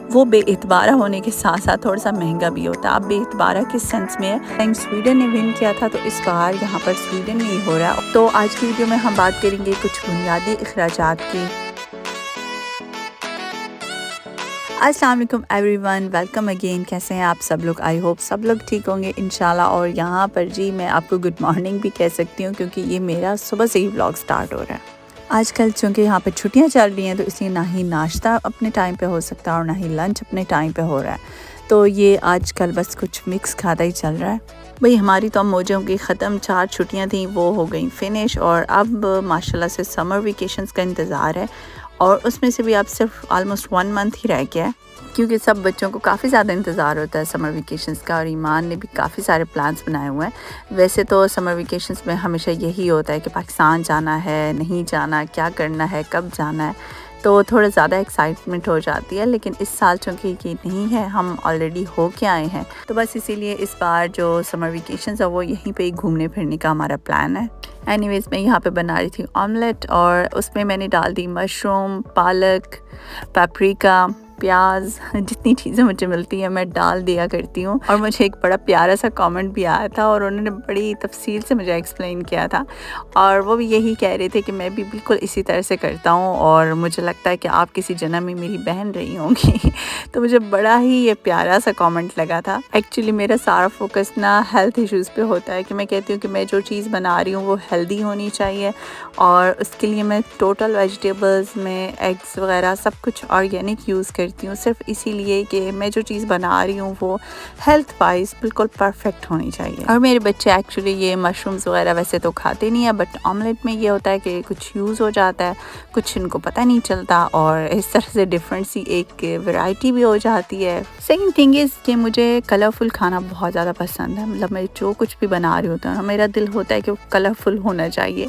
वो बेइतबारा होने के साथ साथ थोड़ा सा महंगा भी होता है। अब बेइतबारा किस सेंस में है, टाइम स्वीडन ने विन किया था तो इस बार यहाँ पर स्वीडन में ही हो रहा है। तो आज की वीडियो में हम बात करेंगे कुछ बुनियादी अखराजात की। अस्सलाम वालेकुम एवरीवन, वेलकम अगेन। कैसे हैं आप सब लोग? आई होप सब लोग ठीक होंगे इंशाल्लाह। और यहाँ पर जी मैं आपको गुड मॉर्निंग भी कह सकती हूँ क्योंकि ये मेरा सुबह से ही व्लॉग स्टार्ट हो रहा है। आजकल चूँकि यहाँ पर छुट्टियाँ चल रही हैं तो इसलिए ना ही नाश्ता अपने टाइम पे हो सकता है और ना ही लंच अपने टाइम पे हो रहा है। तो ये आजकल बस कुछ मिक्स खाता ही चल रहा है। भाई हमारी तो अब मौजों की ख़त्म, 4 छुट्टियाँ थी वो हो गई फिनिश और अब माशाल्लाह से समर वेकेशंस का इंतज़ार है। और उसमें से भी अब सिर्फ ऑलमोस्ट 1 मंथ ही रह गया है क्योंकि सब बच्चों को काफ़ी ज़्यादा इंतज़ार होता है समर वेकेशंस का। और ईमान ने भी काफ़ी सारे प्लान्स बनाए हुए हैं। वैसे तो समर वेकेशंस में हमेशा यही होता है कि पाकिस्तान जाना है, नहीं जाना, क्या करना है, कब जाना है, तो थोड़ा ज़्यादा एक्साइटमेंट हो जाती है। लेकिन इस साल चूँकि ये नहीं है, हम ऑलरेडी हो के आए हैं, तो बस इसीलिए इस बार जो समर वेकेशंस है वो यहीं पे ही घूमने फिरने का हमारा प्लान है। एनीवेज़ मैं यहाँ पे बना रही थी ऑमलेट और उसमें मैंने डाल दी मशरूम, पालक, पेपरिका, प्याज, जितनी चीज़ें मुझे मिलती हैं मैं डाल दिया करती हूँ। और मुझे एक बड़ा प्यारा सा कमेंट भी आया था और उन्होंने बड़ी तफसील से मुझे एक्सप्लेन किया था और वो भी यही कह रहे थे कि मैं भी बिल्कुल इसी तरह से करता हूँ और मुझे लगता है कि आप किसी जन्म में मेरी बहन रही होंगी। तो मुझे बड़ा ही ये प्यारा सा कमेंट लगा था। एक्चुअली मेरा सारा फोकस ना हेल्थ इश्यूज़ पे होता है कि मैं कहती हूँ कि मैं जो चीज़ बना रही हूँ वो हेल्दी होनी चाहिए और उसके लिए मैं टोटल वेजिटेबल्स में एग्स वगैरह सब कुछ ऑर्गेनिक यूज़ करती हूँ, सिर्फ इसीलिए कि मैं जो चीज़ बना रही हूँ वो हेल्थ वाइज बिल्कुल परफेक्ट होनी चाहिए। और मेरे बच्चे एक्चुअली ये मशरूम्स वगैरह वैसे तो खाते नहीं है, बट ऑमलेट में ये होता है कि कुछ यूज़ हो जाता है, कुछ इनको पता नहीं चलता और इस तरह से डिफरेंट सी एक वैरायटी भी हो जाती है। सेकंड थिंग इज़ कि मुझे कलरफुल खाना बहुत ज़्यादा पसंद है। मतलब मैं जो कुछ भी बना रही होती हूँ मेरा दिल होता है कि वो कलरफुल होना चाहिए।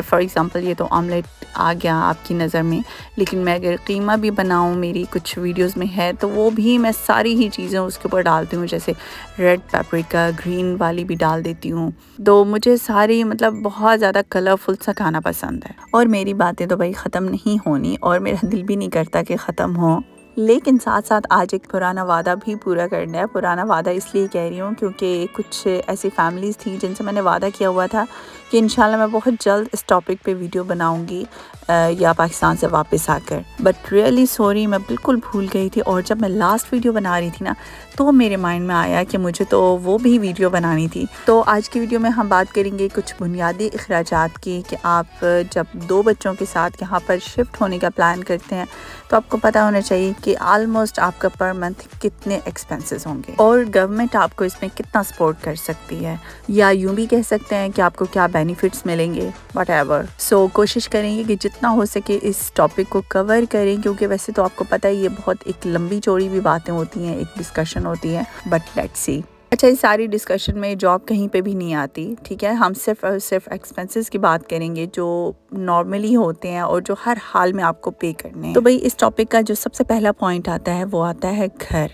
फॉर एग्ज़ाम्पल ये तो ऑमलेट आ गया आपकी नज़र में, लेकिन मैं अगर कीमा भी बनाऊँ, मेरी कुछ वीडियोस में है, तो वो भी मैं सारी ही चीज़ें उसके ऊपर डालती हूँ, जैसे रेड पेपरिका, ग्रीन वाली भी डाल देती हूँ। तो मुझे सारी मतलब बहुत ज़्यादा कलरफुल सा खाना पसंद है और मेरी बातें तो भाई ख़त्म नहीं होनी और मेरा दिल भी नहीं करता कि ख़त्म हो। लेकिन साथ साथ आज एक पुराना वादा भी पूरा करना है। पुराना वादा इसलिए कह रही हूँ क्योंकि कुछ ऐसी फैमिलीज़ थी जिनसे मैंने वादा किया हुआ था कि इंशाल्लाह मैं बहुत जल्द इस टॉपिक पे वीडियो बनाऊँगी या पाकिस्तान से वापस आकर। बट रियली सॉरी, मैं बिल्कुल भूल गई थी और जब मैं लास्ट वीडियो बना रही थी ना तो मेरे माइंड में आया कि मुझे तो वो भी वीडियो बनानी थी। तो आज की वीडियो में हम बात करेंगे कुछ बुनियादी अखराजात की कि आप जब 2 बच्चों के साथ यहाँ पर शिफ्ट होने का प्लान करते हैं तो आपको पता होना चाहिए कि ऑलमोस्ट आपका पर मंथ कितने एक्सपेंसेस होंगे और गवर्नमेंट आपको इसमें कितना सपोर्ट कर सकती है, या यूँ भी कह सकते हैं कि आपको क्या बेनिफिट्स मिलेंगे, व्हाटएवर। सो कोशिश करेंगे कि जितना हो सके इस टॉपिक को कवर करें क्योंकि वैसे तो आपको पता है ये बहुत एक लंबी चौड़ी भी बातें होती हैं, एक डिस्कशन होती है, बट लेट्स सी। अच्छा, इस सारी डिस्कशन में जॉब कहीं पे भी नहीं आती, ठीक है। हम सिर्फ और सिर्फ एक्सपेंसेस की बात करेंगे जो नॉर्मली होते हैं और जो हर हाल में आपको पे करने हैं। तो भाई इस टॉपिक का जो सबसे पहला पॉइंट आता है वो आता है घर,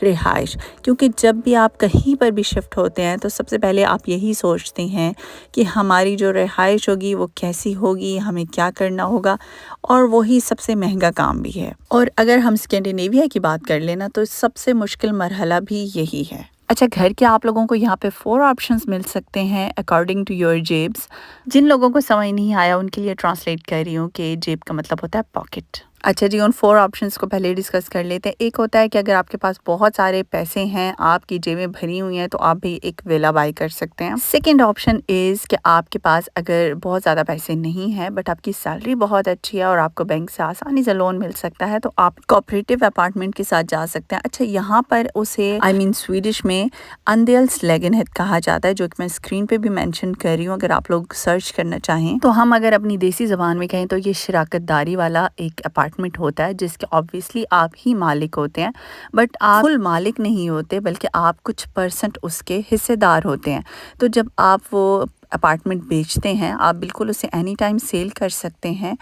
रिहाइश। क्योंकि जब भी आप कहीं पर भी शिफ्ट होते हैं तो सबसे पहले आप यही सोचते हैं कि हमारी जो रिहाइश होगी वो कैसी होगी, हमें क्या करना होगा, और वही सबसे महंगा काम भी है। और अगर हम स्कैंडिनेविया की बात कर लेना तो सबसे मुश्किल मरहला भी यही है। अच्छा, घर के आप लोगों को यहाँ पे 4 ऑप्शंस मिल सकते हैं अकॉर्डिंग टू योर जेब्स। जिन लोगों को समझ नहीं आया उनके लिए ट्रांसलेट कर रही हूँ कि जेब का मतलब होता है पॉकेट। अच्छा जी, उन 4 ऑप्शंस को पहले डिस्कस कर लेते हैं। एक होता है कि अगर आपके पास बहुत सारे पैसे हैं, आपकी जेबें भरी हुई हैं, तो आप भी एक विला बाई कर सकते हैं। सेकंड ऑप्शन इज़ कि आपके पास अगर बहुत ज़्यादा पैसे नहीं हैं बट आपकी सैलरी बहुत अच्छी है और आपको बैंक से आसानी से लोन मिल सकता है, तो आप कोऑपरेटिव अपार्टमेंट के साथ जा सकते हैं। अच्छा, यहाँ पर उसे स्वीडिश में अंडेल्सlägenhet कहा जाता है, जो कि मैं स्क्रीन पे भी मेंशन कर रही हूँ अगर आप लोग सर्च करना चाहें। तो हम अगर अपनी देसी ज़बान में कहें तो ये शराकतदारी वाला एक अपार्टमेंट होता है जिसके ऑब्वियसली आप ही मालिक होते हैं, बट आप फुल मालिक नहीं होते बल्कि आप कुछ % उसके हिस्सेदार होते हैं। तो जब आप वो अपार्टमेंट बेचते हैं, आप बिल्कुल उसे एनी टाइम सेल कर सकते हैं।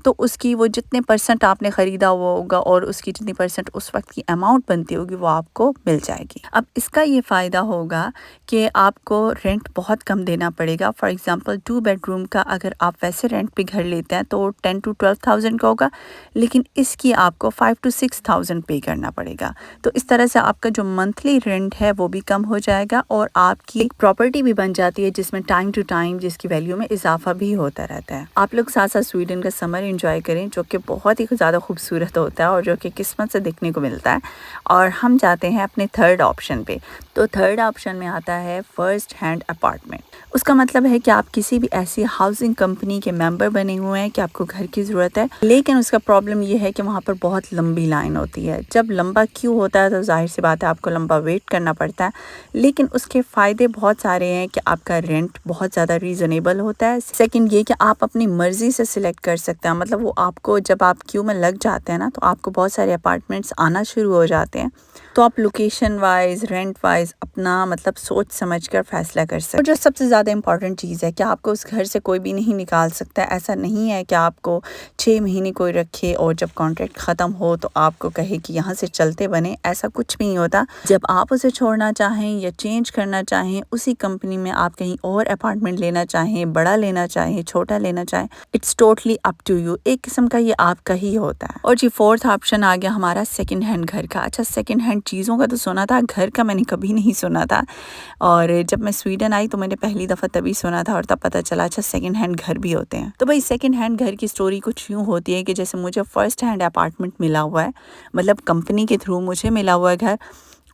तो उसकी वो जितने परसेंट आपने ख़रीदा हुआ होगा और उसकी जितनी परसेंट उस वक्त की अमाउंट बनती होगी वो आपको मिल जाएगी। अब इसका ये फ़ायदा होगा कि आपको रेंट बहुत कम देना पड़ेगा। फॉर एग्ज़ाम्पल 2 बेडरूम का अगर आप वैसे रेंट पे घर लेते हैं तो 10 to 12,000 का होगा, लेकिन इसकी आपको 5 to 6,000 पे करना पड़ेगा। तो इस तरह से आपका जो मंथली रेंट है वो भी कम हो जाएगा और आपकी एक प्रॉपर्टी भी बन जाती है जिसमें टाइम टू टाइम जिसकी वैल्यू में इजाफा भी होता रहता है। आप लोग साथ साथ स्वीडन का समर एंजॉय करें जो कि बहुत ही ज़्यादा खूबसूरत होता है और जो कि किस्मत से देखने को मिलता है। और हम जाते हैं अपने थर्ड ऑप्शन पे। तो थर्ड ऑप्शन में आता है फर्स्ट हैंड अपार्टमेंट। उसका मतलब है कि आप किसी भी ऐसी हाउसिंग कंपनी के मेंबर बने हुए हैं कि आपको घर की ज़रूरत है, लेकिन उसका प्रॉब्लम ये है कि वहाँ पर बहुत लंबी लाइन होती है। जब लंबा क्यू होता है तो जाहिर सी बात है आपको लंबा वेट करना पड़ता है, लेकिन उसके फ़ायदे बहुत सारे हैं कि आपका रेंट बहुत ज़्यादा रीज़नेबल होता है। सेकंड ये कि आप अपनी मर्ज़ी से सिलेक्ट कर सकते हैं, मतलब वो आपको जब आप क्यू में लग जाते हैं ना तो आपको बहुत सारे अपार्टमेंट्स आना शुरू हो जाते हैं, तो आप लोकेशन वाइज रेंट वाइज अपना मतलब सोच समझ कर फैसला कर सकते हैं। और जो सबसे ज़्यादा इंपॉर्टेंट चीज़ है कि आपको उस घर से कोई भी नहीं निकाल सकता है। ऐसा नहीं है कि आपको 6 महीने कोई रखे और जब कॉन्ट्रैक्ट ख़त्म हो तो आपको कहे कि यहाँ से चलते बने, ऐसा कुछ भी नहीं होता। जब आप उसे छोड़ना चाहें या चेंज करना चाहें, उसी कंपनी में आप कहीं और अपार्टमेंट लेना चाहें, बड़ा लेना चाहें, छोटा लेना चाहें, it's totally up to you. एक किस्म का ये आपका ही होता है। और जी फोर्थ ऑप्शन आ गया हमारा सेकंड हैंड घर का। अच्छा, सेकंड हैंड चीज़ों का तो सुना था, घर का मैंने कभी नहीं सुना था। और जब मैं स्वीडन आई तो मैंने पहली दफ़ा तभी सुना था और तब पता चला अच्छा सेकंड हैंड घर भी होते हैं। तो भाई सेकंड हैंड घर की स्टोरी कुछ यूँ होती है कि जैसे मुझे फ़र्स्ट हैंड अपार्टमेंट मिला हुआ है, मतलब कंपनी के थ्रू मुझे मिला हुआ है घर,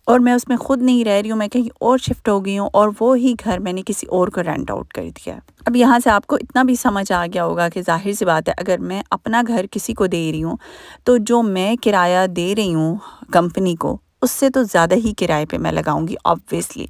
और मैं उसमें खुद नहीं रह रही हूँ, मैं कहीं और शिफ्ट हो गई हूँ और वो ही घर मैंने किसी और को रेंट आउट कर दिया है। अब यहाँ से आपको इतना भी समझ आ गया होगा कि जाहिर सी बात है अगर मैं अपना घर किसी को दे रही हूँ तो जो मैं किराया दे रही हूँ कंपनी को उससे तो ज़्यादा ही किराए पे मैं लगाऊंगी ऑब्वियसली।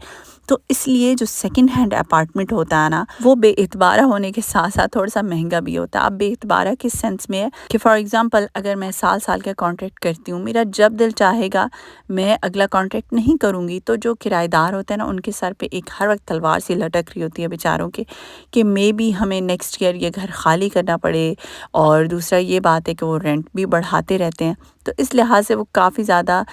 तो इसलिए जो सेकंड हैंड अपार्टमेंट होता है ना वो बेइतबारा होने के साथ साथ थोड़ा सा महंगा भी होता है। अब बेइतबारा किस सेंस में है कि फॉर एग्जांपल अगर मैं साल साल का कॉन्ट्रैक्ट करती हूँ, मेरा जब दिल चाहेगा मैं अगला कॉन्ट्रैक्ट नहीं करूँगी, तो जो किराएदार होते हैं ना उनके सर पे एक हर वक्त तलवार सी लटक रही होती है बेचारों के कि मे बी हमें नेक्स्ट ईयर ये घर खाली करना पड़े। और दूसरा ये बात है कि वो रेंट भी बढ़ाते रहते हैं, तो इस लिहाज से वो काफ़ी ज़्यादा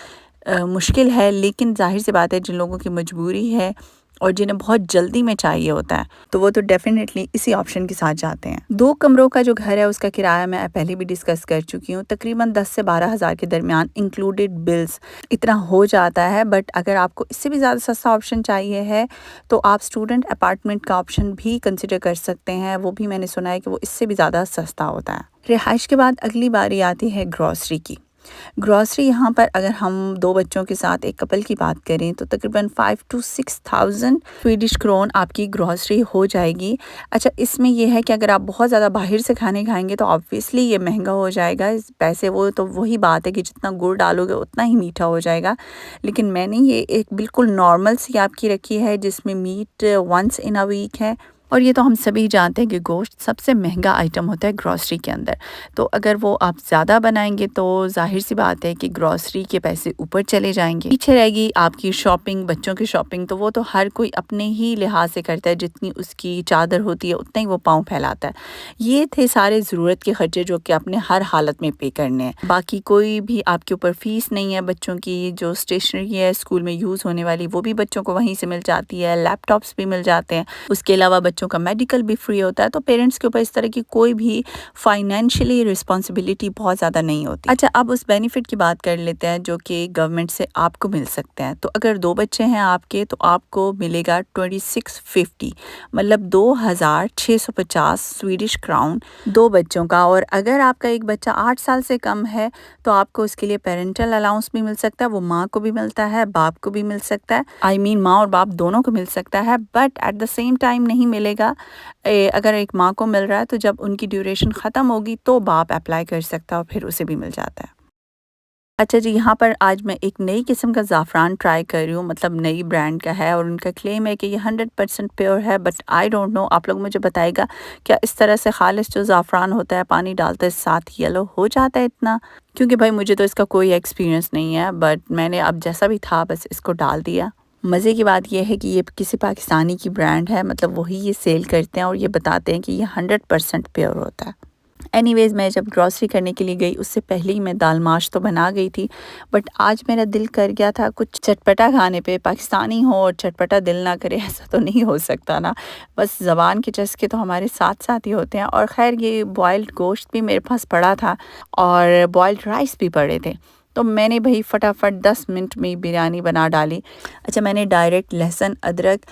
मुश्किल है। लेकिन जाहिर सी बात है जिन लोगों की मजबूरी है और जिन्हें बहुत जल्दी में चाहिए होता है तो वो तो डेफिनेटली इसी ऑप्शन के साथ जाते हैं। 2 कमरों का जो घर है उसका किराया मैं पहले भी डिस्कस कर चुकी हूँ, तकरीबन 10 से 12 हज़ार के दरमियान इंक्लूडेड बिल्स इतना हो जाता है। बट अगर आपको इससे भी ज़्यादा सस्ता ऑप्शन चाहिए है तो आप स्टूडेंट अपार्टमेंट का ऑप्शन भी कंसिडर कर सकते हैं, वो भी मैंने सुना है कि वो इससे भी ज़्यादा सस्ता होता है। रिहाइश के बाद अगली बारी आती है ग्रॉसरी की। ग्रॉसरी यहाँ पर अगर हम 2 बच्चों के साथ एक कपल की बात करें तो तकरीबन 5 to 6,000 स्वीडिश क्रोन आपकी ग्रॉसरी हो जाएगी। अच्छा, इसमें यह है कि अगर आप बहुत ज़्यादा बाहर से खाने खाएंगे तो ऑब्वियसली ये महंगा हो जाएगा। इस पैसे वो तो वही बात है कि जितना गुड़ डालोगे उतना ही मीठा हो जाएगा। लेकिन मैंने ये एक बिल्कुल नॉर्मल सी आपकी रखी है जिसमें meat once in a week है। और ये तो हम सभी जानते हैं कि गोश्त सबसे महंगा आइटम होता है ग्रॉसरी के अंदर। तो अगर वो आप ज़्यादा बनाएंगे तो जाहिर सी बात है कि ग्रॉसरी के पैसे ऊपर चले जाएंगे। पीछे रहेगी आपकी शॉपिंग, बच्चों की शॉपिंग, तो वो तो हर कोई अपने ही लिहाज से करता है, जितनी उसकी चादर होती है उतना ही वो पाँव फैलाता है। ये थे सारे ज़रूरत के खर्चे जो कि आपने हर हालत में पे करने हैं। बाकी कोई भी आपके ऊपर फ़ीस नहीं है। बच्चों की जो स्टेशनरी है स्कूल में यूज़ होने वाली वो भी बच्चों को वहीं से मिल जाती है, लैपटॉप्स भी मिल जाते हैं। उसके अलावा बच्चों का मेडिकल भी फ्री होता है। तो पेरेंट्स के ऊपर इस तरह की कोई भी फाइनेंशियली रिस्पॉन्सिबिलिटी बहुत ज़्यादा नहीं होती। अच्छा, अब उस बेनिफिट की बात कर लेते हैं जो कि गवर्नमेंट से आपको मिल सकते हैं। तो अगर 2 बच्चे हैं आपके तो आपको मिलेगा 2650, मतलब 2650 स्वीडिश क्राउन 2 बच्चों का। और अगर आपका एक बच्चा 8 साल से कम है तो आपको उसके लिए पेरेंटल अलाउंस भी मिल सकता है। वो माँ को भी मिलता है, बाप को भी मिल सकता है, आई मीन माँ और बाप दोनों को मिल सकता है। But at the same time नहीं मिलेगा। अगर एक माँ को मिल रहा है तो जब उनकी ड्यूरेशन ख़त्म होगी तो बाप अप्लाई कर सकता है और फिर उसे भी मिल जाता है। अच्छा जी, यहाँ पर आज मैं एक नई किस्म का ज़ाफ़रान ट्राई कर रही हूँ, मतलब नई ब्रांड का है और उनका क्लेम है कि ये 100% प्योर है। बट आई डोंट नो, आप लोग मुझे बताइएगा क्या इस तरह से खालिश जो ज़ाफ़रान होता है पानी डालते साथ येलो हो जाता है इतना? क्योंकि भाई मुझे तो इसका कोई एक्सपीरियंस नहीं है, बट मैंने अब जैसा भी था बस इसको डाल दिया। मज़े की बात यह है कि ये किसी पाकिस्तानी की ब्रांड है, मतलब वही ये सेल करते हैं और ये बताते हैं कि ये 100% प्योर होता है। एनीवेज़ मैं जब ग्रॉसरी करने के लिए गई उससे पहले ही मैं दाल माश तो बना गई थी, बट आज मेरा दिल कर गया था कुछ चटपटा खाने पे। पाकिस्तानी हो और चटपटा दिल ना करे ऐसा तो नहीं हो सकता ना। बस ज़बान के चस्के तो हमारे साथ साथ ही होते हैं। और ख़ैर ये बॉइल्ड गोश्त भी मेरे पास पड़ा था और बॉइल्ड राइस भी पड़े थे, तो मैंने भाई फटाफट 10 मिनट में ही बिरयानी बना डाली। अच्छा, मैंने डायरेक्ट लहसुन, अदरक,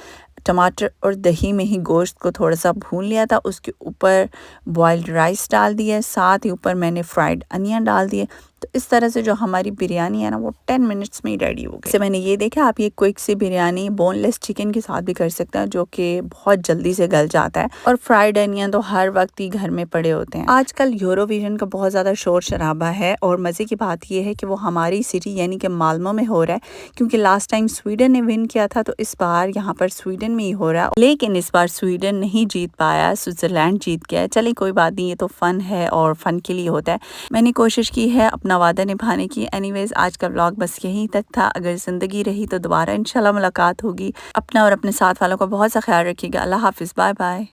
टमाटर और दही में ही गोश्त को थोड़ा सा भून लिया था। उसके ऊपर बॉइल्ड राइस डाल दिए, साथ ही ऊपर मैंने फ्राइड अनियन डाल दिए। तो इस तरह से जो हमारी बिरयानी है ना वो 10 मिनट्स में ही रेडी हो गई। से मैंने ये देखा, आप ये क्विक सी बिरयानी बोनलेस चिकन के साथ भी कर सकते हैं जो कि बहुत जल्दी से गल जाता है। और फ्राइड अनियन तो हर वक्त ही घर में पड़े होते हैं। आजकल यूरोविजन का बहुत ज़्यादा शोर शराबा है और मज़े की बात यह है कि वो हमारी सिटी यानी कि माल्मो में हो रहा है, क्योंकि लास्ट टाइम स्वीडन ने विन किया था, तो इस बार यहाँ पर स्वीडन में ही हो रहा है। लेकिन इस बार स्वीडन नहीं जीत पाया, स्विट्ज़रलैंड जीत गया है। चलिए कोई बात नहीं, ये तो फ़न है और फ़न के लिए होता है। मैंने कोशिश की है अपना वादा निभाने की। एनीवेज आज का व्लॉग बस यहीं तक था। अगर ज़िंदगी रही तो दोबारा इंशाल्लाह मुलाकात होगी। अपना और अपने साथ वालों का बहुत सा ख्याल रखिएगा। अल्लाह हाफिज़, बाय बाय।